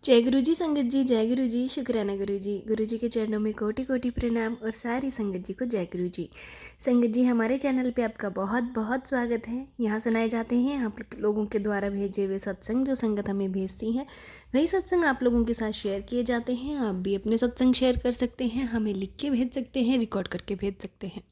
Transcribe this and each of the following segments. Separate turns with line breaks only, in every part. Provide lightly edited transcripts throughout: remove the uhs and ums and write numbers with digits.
जय गुरु जी संगत जी, जय गुरु जी, शुक्राना गुरु जी के चरणों में कोटि कोटि प्रणाम और सारी संगत जी को जय गुरु जी। संगत जी, हमारे चैनल पे आपका बहुत बहुत स्वागत है। यहाँ सुनाए जाते हैं आप लोगों के द्वारा भेजे हुए सत्संग, जो संगत हमें भेजती हैं वही सत्संग आप लोगों के साथ शेयर किए जाते हैं। आप भी अपने सत्संग शेयर कर सकते हैं, हमें लिख के भेज सकते हैं, रिकॉर्ड करके भेज सकते हैं।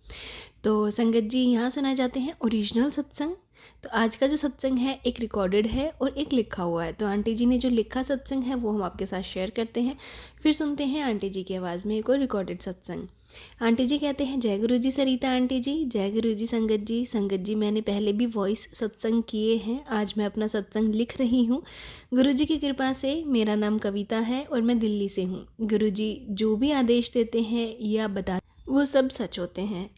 तो संगत जी, यहाँ सुनाए जाते हैं ओरिजिनल सत्संग। तो आज का जो सत्संग है एक रिकॉर्डेड है और एक लिखा हुआ है। तो आंटी जी ने जो लिखा सत्संग है वो हम आपके साथ शेयर करते हैं, फिर सुनते हैं आंटी जी की आवाज़ में एक और रिकॉर्डेड सत्संग। आंटी जी कहते हैं, जय गुरु जी सरिता आंटी जी, जय गुरु जी संगत जी। संगत जी, मैंने पहले भी वॉइस सत्संग किए हैं, आज मैं अपना सत्संग लिख रही हूँ। गुरु जी की कृपा से। मेरा नाम कविता है और मैं दिल्ली से हूँ। गुरु जी जो भी आदेश देते हैं या बता वो सब सच होते हैं।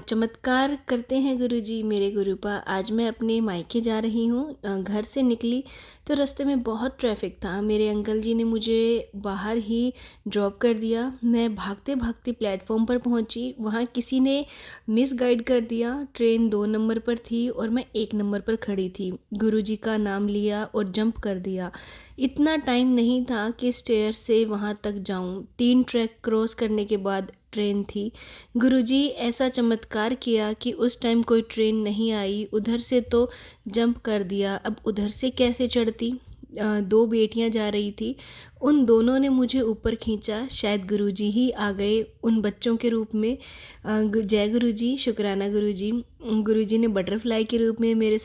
चमत्कार करते हैं गुरुजी मेरे गुरुपा। आज मैं अपने मायके जा रही हूँ। घर से निकली तो रास्ते में बहुत ट्रैफिक था। मेरे अंकल जी ने मुझे बाहर ही ड्रॉप कर दिया। मैं भागते भागते प्लेटफॉर्म पर पहुँची। वहाँ किसी ने मिस गाइड कर दिया। ट्रेन 2 नंबर पर थी और मैं 1 नंबर पर खड़ी थी। गुरुजी का नाम लिया और जंप कर दिया। इतना टाइम नहीं था कि स्टेयर से वहाँ तक जाऊँ। 3 ट्रैक क्रॉस करने के बाद ट्रेन थी। गुरुजी ऐसा चमत्कार किया कि उस टाइम कोई ट्रेन नहीं आई। उधर से तो जंप कर दिया, अब उधर से कैसे चढ़ती। 2 बेटियां जा रही थी, उन दोनों ने मुझे ऊपर खींचा। शायद गुरुजी ही आ गए उन बच्चों के रूप में। जय गुरुजी, शुक्राना गुरुजी। गुरुजी ने बटरफ्लाई के रूप में मेरे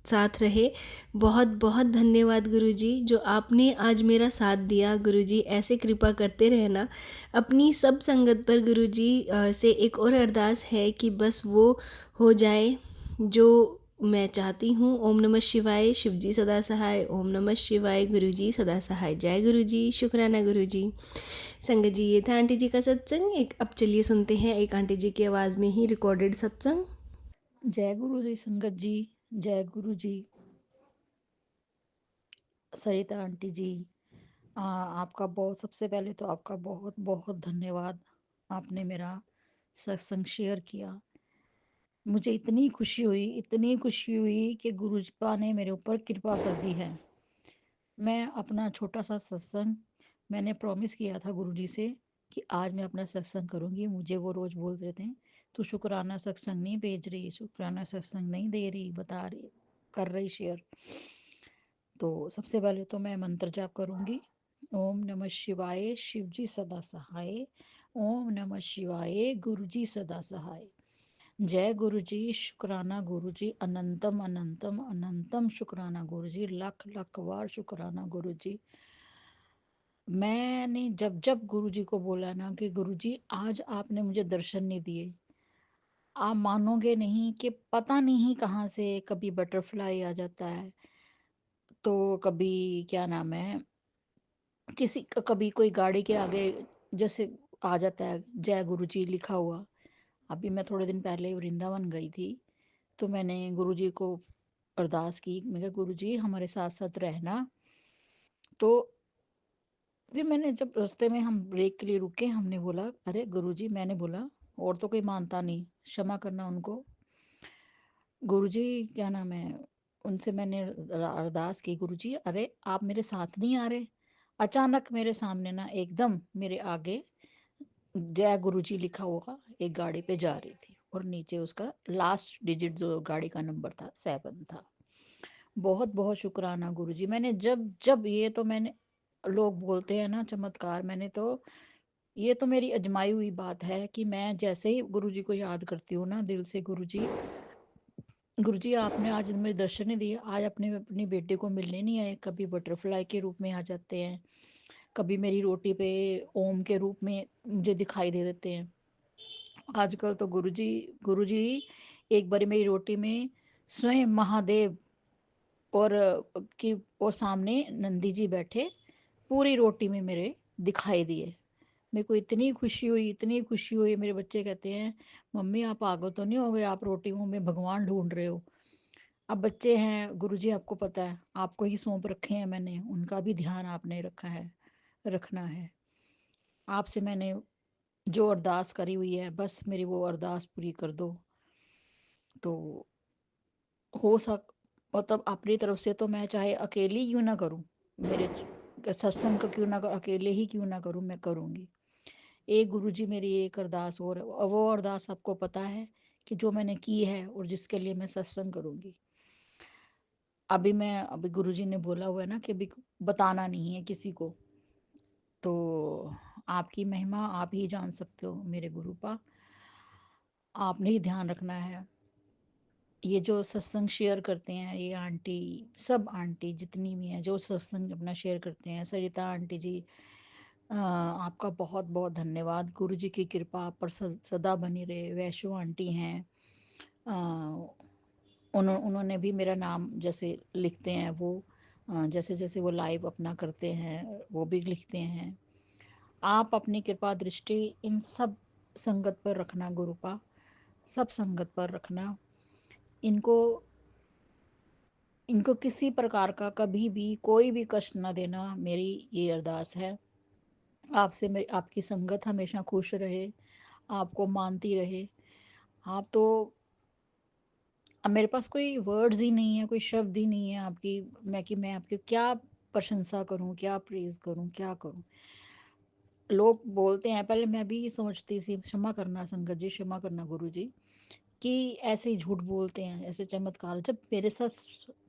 साथ रहे। बहुत बहुत धन्यवाद गुरुजी, जो आपने आज मेरा साथ दिया। गुरुजी ऐसे कृपा करते रहना अपनी सब संगत पर। गुरुजी से एक और अरदास है कि बस वो हो जाए जो मैं चाहती हूँ। ओम नमः शिवाय, शिवजी सदा सहाय। ओम नमः शिवाय, गुरुजी सदा सहाय। जय गुरुजी, शुक्राना गुरुजी। संगत जी, ये था आंटी जी का सत्संग। एक अब चलिए सुनते हैं एक आंटी जी की आवाज़ में ही रिकॉर्डेड सत्संग।
जय गुरु जी संगत जी, जय गुरु जी सरिता आंटी जी। आपका बहुत सबसे पहले तो आपका बहुत बहुत धन्यवाद। आपने मेरा सत्संग शेयर किया। मुझे इतनी खुशी हुई कि गुरुजपा ने मेरे ऊपर कृपा कर दी है। मैं अपना छोटा सा सत्संग, मैंने प्रॉमिस किया था गुरुजी से कि आज मैं अपना सत्संग करूँगी। मुझे वो रोज़ बोल रहे थे तू शुक्राना सत्संग नहीं भेज रही, शुक्राना सत्संग नहीं दे रही, बता रही, कर रही शेयर। तो सबसे पहले तो मैं मंत्र जाप करूँगी। ओम नमः शिवाय, शिवजी सदा सहाय। ओम नमः शिवाय, गुरुजी सदा सहाय। जय गुरुजी, शुक्राना गुरुजी, अनंतम अनंतम अनंतम शुक्राना गुरुजी, लख लख बार शुक्राना गुरुजी। मैंने जब जब गुरुजी को बोला ना कि गुरुजी आज आपने मुझे दर्शन नहीं दिए, आप मानोगे नहीं कि पता नहीं कहाँ से कभी बटरफ्लाई आ जाता है, तो कभी क्या नाम है, कभी कोई गाड़ी के आगे जैसे आ जाता है जय गुरुजी लिखा हुआ। अभी मैं थोड़े दिन पहले वृंदावन गई थी, तो मैंने गुरुजी को अरदास की। मैं कहा गुरुजी हमारे साथ साथ रहना। तो फिर मैंने जब रास्ते में हम ब्रेक के लिए रुके, हमने बोला अरे गुरुजी, मैंने बोला और तो कोई मानता नहीं, क्षमा करना उनको। गुरुजी क्या नाम है, उनसे मैंने अरदास की, गुरुजी अरे आप मेरे साथ नहीं आ रहे। अचानक मेरे सामने ना एकदम मेरे आगे जय गुरुजी लिखा हुआ एक गाड़ी पे जा रही थी और नीचे उसका लास्ट डिजिट जो गाड़ी का नंबर था 7 था। बहुत बहुत शुक्राना गुरुजी। मैंने जब जब ये तो मैंने, लोग बोलते हैं ना चमत्कार, मैंने तो ये तो मेरी अजमाई हुई बात है कि मैं जैसे ही गुरुजी को याद करती हूँ ना दिल से, गुरुजी गुरुजी आपने आज मुझे दर्शन नहीं दिए, आज अपने अपनी बेटे को मिलने नहीं आए, कभी बटरफ्लाई के रूप में आ जाते हैं, कभी मेरी रोटी पे ओम के रूप में मुझे दिखाई दे देते हैं। आजकल तो गुरुजी गुरुजी एक बारी मेरी रोटी में स्वयं महादेव और की और सामने नंदी जी बैठे पूरी रोटी में मेरे दिखाई दिए। मेरे को इतनी खुशी हुई। मेरे बच्चे कहते हैं मम्मी आप पागल तो नहीं हो गए, आप रोटियों में भगवान ढूंढ रहे हो। अब बच्चे हैं गुरुजी, आपको पता है, आपको ही सौंप रखे हैं मैंने, उनका भी ध्यान आपने रखना है। आपसे मैंने जो अरदास करी हुई है बस मेरी वो अरदास पूरी कर दो। तो हो सक मतलब अपनी तरफ से तो मैं चाहे अकेली क्यों ना करूं, मेरे सत्संग का क्यों ना अकेले ही क्यों ना करूं, मैं करूंगी। एक गुरुजी मेरी एक अरदास और है, और वो अरदास आपको पता है कि जो मैंने की है और जिसके लिए मैं सत्संग करूंगी। अभी गुरुजी ने बोला हुआ है ना कि अभी बताना नहीं है किसी को, तो आपकी महिमा आप ही जान सकते हो मेरे गुरुपा, आपने ही ध्यान रखना है। ये जो सत्संग शेयर करते हैं ये आंटी, सब आंटी जितनी भी हैं जो सत्संग अपना शेयर करते हैं, सरिता आंटी जी, आपका बहुत बहुत धन्यवाद। गुरु जी की कृपा आप पर सदा बनी रहे। वैशो आंटी हैं, उन्होंने भी मेरा नाम जैसे लिखते हैं वो, जैसे जैसे वो लाइव अपना करते हैं वो भी लिखते हैं। आप अपनी कृपा दृष्टि इन सब संगत पर रखना गुरुपा, सब संगत पर रखना। इनको इनको किसी प्रकार का कभी भी कोई भी कष्ट ना देना, मेरी ये अरदास है। आपसे मेरी आपकी संगत हमेशा खुश रहे, आपको मानती रहे। आप तो, अब मेरे पास कोई वर्ड्स ही नहीं है, कोई शब्द ही नहीं है आपकी, मैं आपकी क्या प्रशंसा करूं, क्या प्रेज करूं, क्या करूं। लोग बोलते हैं, पहले मैं भी सोचती थी, क्षमा करना संगत जी, क्षमा करना गुरु जी, कि ऐसे ही झूठ बोलते हैं, ऐसे चमत्कार। जब मेरे साथ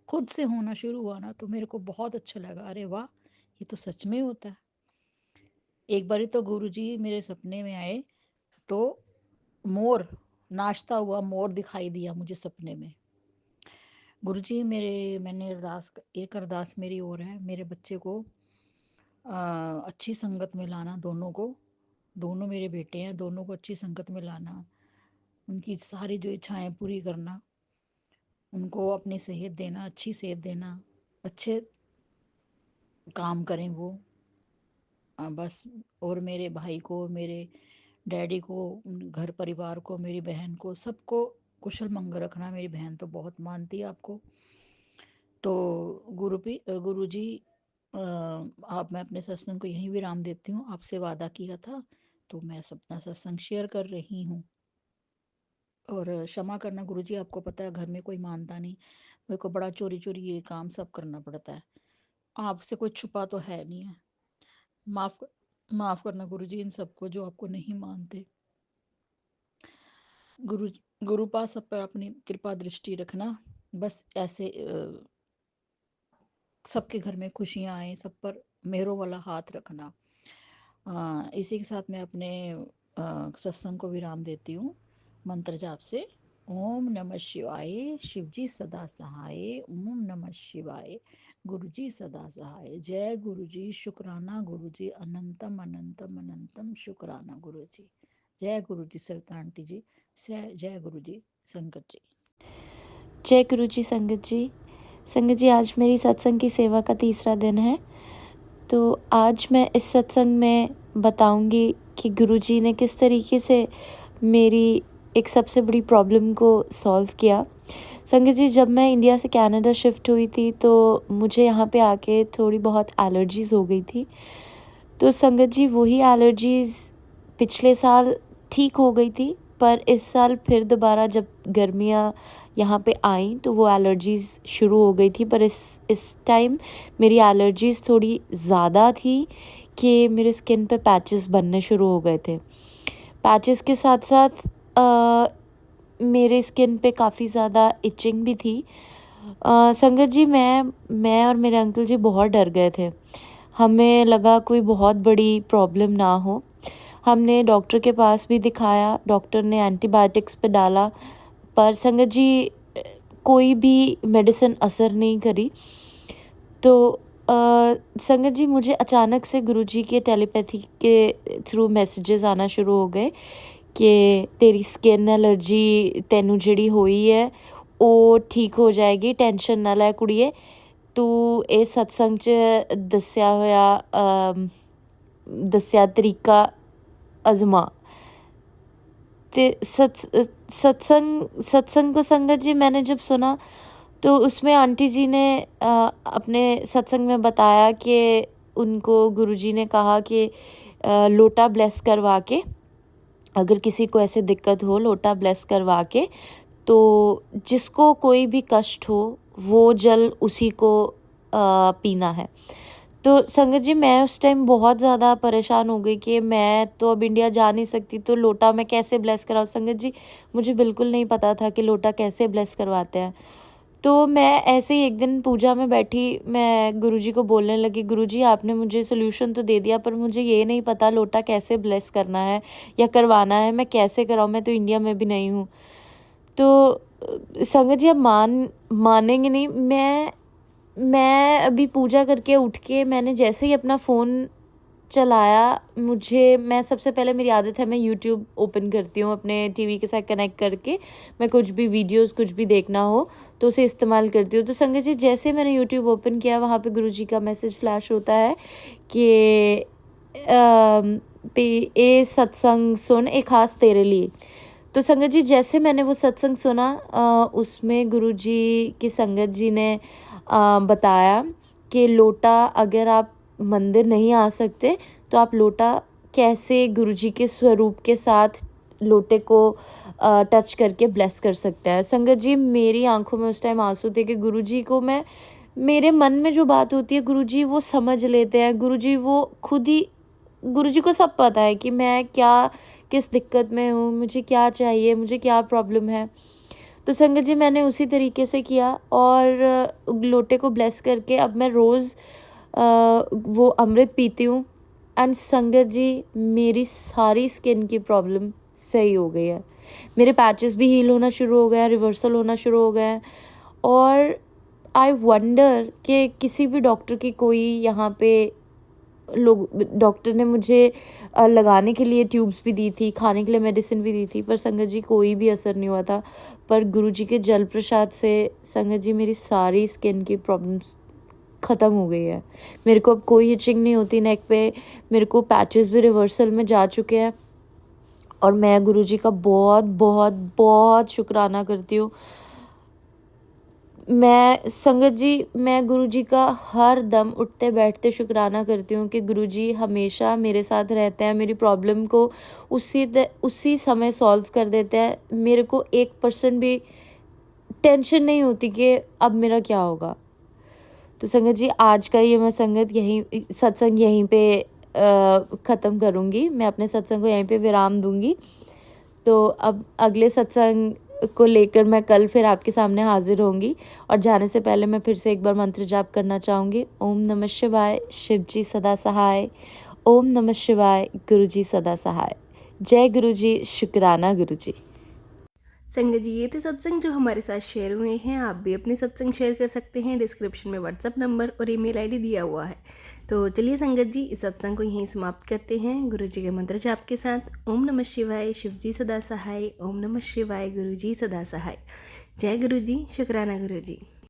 खुद से होना शुरू हुआ ना तो मेरे को बहुत अच्छा लगा, अरे वाह ये तो सच में होता है। एक बारी तो गुरुजी मेरे सपने में आए तो मोर, नाचता हुआ मोर दिखाई दिया मुझे सपने में। गुरुजी मैंने एक अरदास मेरी और है, मेरे बच्चे को अच्छी संगत में लाना, दोनों को, दोनों मेरे बेटे हैं, दोनों को अच्छी संगत में लाना, उनकी सारी जो इच्छाएं पूरी करना, उनको अपनी सेहत देना, अच्छी सेहत देना, अच्छे काम करें वो, बस। और मेरे भाई को, मेरे डैडी को, घर परिवार को, मेरी बहन को, सबको कुशल मंगल रखना। मेरी बहन तो बहुत मानती है आपको। तो गुरु जी, आप, मैं अपने सत्संग को यहीं विराम देती हूँ। आपसे वादा किया था तो मैं अपना सत्संग शेयर कर रही हूँ। और क्षमा करना गुरु जी, आपको पता है घर में कोई मानता नहीं, मेरे को बड़ा चोरी चोरी ये काम सब करना पड़ता है। आपसे कोई छुपा तो है नहीं है। माफ माफ करना गुरु जी इन सबको जो आपको नहीं मानते। गुरु गुरु पास सब पर अपनी कृपा दृष्टि रखना, बस ऐसे सबके घर में खुशियां आए, सब पर मेहरों वाला हाथ रखना। इसी के साथ मैं अपने सत्संग को विराम देती हूँ मंत्र जाप से। ओम नमः शिवाय, शिवजी सदा सहाय। ओम नमः शिवाय, गुरुजी सदा सहाय। जय गुरुजी, शुक्राना गुरुजी, अनंतम अनंतम अनंतम शुक्राना गुरुजी। जय गुरुजी सरिता आंटी जी, जय गुरुजी संगत जी।
जय गुरु जी संगत जी। संगत जी, आज मेरी सत्संग की सेवा का तीसरा दिन है। तो आज मैं इस सत्संग में बताऊंगी कि गुरु जी ने किस तरीके से मेरी एक सबसे बड़ी प्रॉब्लम को सॉल्व किया। संगत जी, जब मैं इंडिया से कनाडा शिफ्ट हुई थी तो मुझे यहाँ पे आके थोड़ी बहुत एलर्जीज़ हो गई थी। तो संगत जी, वही एलर्जीज़ पिछले साल ठीक हो गई थी, पर इस साल फिर दोबारा जब गर्मियाँ यहाँ पे आई तो वो एलर्जीज़ शुरू हो गई थी। पर इस टाइम मेरी एलर्जीज़ थोड़ी ज़्यादा थी कि मेरे स्किन पे पैचेस बनने शुरू हो गए थे। पैचेस के साथ साथ मेरे स्किन पे काफ़ी ज़्यादा इचिंग भी थी। संगत जी, मैं और मेरे अंकल जी बहुत डर गए थे। हमें लगा कोई बहुत बड़ी प्रॉब्लम ना हो। हमने डॉक्टर के पास भी दिखाया, डॉक्टर ने एंटीबायोटिक्स पे डाला, पर संगत जी कोई भी मेडिसिन असर नहीं करी। तो संगत जी, मुझे अचानक से गुरुजी के टेलीपैथी के थ्रू मैसेजेस आना शुरू हो गए कि तेरी स्किन एलर्जी तेनू जिहड़ी होई है वो ठीक हो जाएगी, टेंशन ना लै कुड़िए, तू ਇਹ सत्संग च दस्या तरीका अजमा। ते सत्संग को संगत जी मैंने जब सुना तो उसमें आंटी जी ने अपने सत्संग में बताया कि उनको गुरुजी ने कहा कि लोटा ब्लेस करवा के, अगर किसी को ऐसे दिक्कत हो, लोटा ब्लेस करवा के, तो जिसको कोई भी कष्ट हो वो जल उसी को पीना है। तो संगत जी मैं उस टाइम बहुत ज़्यादा परेशान हो गई कि मैं तो अब इंडिया जा नहीं सकती, तो लोटा मैं कैसे ब्लेस कराऊँ। संगत जी मुझे बिल्कुल नहीं पता था कि लोटा कैसे ब्लेस करवाते हैं। तो मैं ऐसे ही एक दिन पूजा में बैठी, मैं गुरुजी को बोलने लगी, गुरुजी आपने मुझे सोल्यूशन तो दे दिया पर मुझे ये नहीं पता लोटा कैसे ब्लेस करना है या करवाना है, मैं कैसे कराऊँ, मैं तो इंडिया में भी नहीं हूँ। तो संगत जी आप मानेंगे नहीं, मैं अभी पूजा करके उठ के मैंने जैसे ही अपना फ़ोन चलाया, मैं सबसे पहले, मेरी आदत है मैं यूट्यूब ओपन करती हूँ अपने टीवी के साथ कनेक्ट करके, मैं कुछ भी वीडियोस कुछ भी देखना हो तो उसे इस्तेमाल करती हूँ। तो संगत जी जैसे मैंने यूट्यूब ओपन किया, वहाँ पे गुरुजी का मैसेज फ्लैश होता है कि ये सत्संग सुन, एक खास तेरे लिए। तो संगत जी जैसे मैंने वो सत्संग सुना, उसमें गुरुजी की संगत जी ने बताया कि लोटा, अगर आप मंदिर नहीं आ सकते तो आप लोटा कैसे गुरुजी के स्वरूप के साथ लोटे को टच करके ब्लेस कर सकते हैं। संगत जी मेरी आंखों में उस टाइम आंसू थे कि गुरुजी को मेरे मन में जो बात होती है गुरुजी वो समझ लेते हैं। गुरुजी वो खुद ही, गुरुजी को सब पता है कि मैं किस दिक्कत में हूँ, मुझे क्या चाहिए, मुझे क्या प्रॉब्लम है। तो संगत जी मैंने उसी तरीके से किया और लोटे को ब्लेस करके अब मैं रोज़ वो अमृत पीती हूँ। एंड संगत जी मेरी सारी स्किन की प्रॉब्लम सही हो गई है, मेरे पैचेस भी हील होना शुरू हो गए हैं, रिवर्सल होना शुरू हो गए हैं। और आई वंडर कि किसी भी डॉक्टर की कोई यहाँ पे डॉक्टर ने मुझे लगाने के लिए ट्यूब्स भी दी थी, खाने के लिए मेडिसिन भी दी थी, पर संगत जी कोई भी असर नहीं हुआ था। पर गुरुजी के जल प्रसाद से संगत जी मेरी सारी स्किन की प्रॉब्लम्स ख़त्म हो गई है। मेरे को अब कोई इचिंग नहीं होती नेक पे, मेरे को पैचेस भी रिवर्सल में जा चुके हैं और मैं गुरुजी का बहुत बहुत बहुत शुक्राना करती हूँ। मैं गुरुजी का हर दम उठते बैठते शुक्राना करती हूँ कि गुरुजी हमेशा मेरे साथ रहते हैं, मेरी प्रॉब्लम को उसी समय सॉल्व कर देते हैं। मेरे को 1% भी टेंशन नहीं होती कि अब मेरा क्या होगा। तो संगत जी आज का ये मैं सत्संग यहीं पे ख़त्म करूँगी, मैं अपने सत्संग को यहीं पे विराम दूँगी। तो अब अगले सत्संग को लेकर मैं कल फिर आपके सामने हाजिर होंगी। और जाने से पहले मैं फिर से एक बार मंत्र जाप करना चाहूँगी। ओम नमः शिवाय, शिव जी सदा सहाय। ओम नमः शिवाय, गुरु जी सदा सहाय। जय गुरु जी, शुक्राना गुरु जी।
संगत जी ये थे सत्संग जो हमारे साथ शेयर हुए हैं। आप भी अपने सत्संग शेयर कर सकते हैं, डिस्क्रिप्शन में व्हाट्सअप नंबर और ईमेल आईडी दिया हुआ है। तो चलिए संगत जी इस सत्संग को यहीं समाप्त करते हैं गुरु जी के मंत्र जाप के साथ। ओम नमः शिवाय, शिव जी सदा सहाय। ओम नमः शिवाय, गुरु जी सदा सहाय। जय गुरु जी, शुक्राना गुरु जी।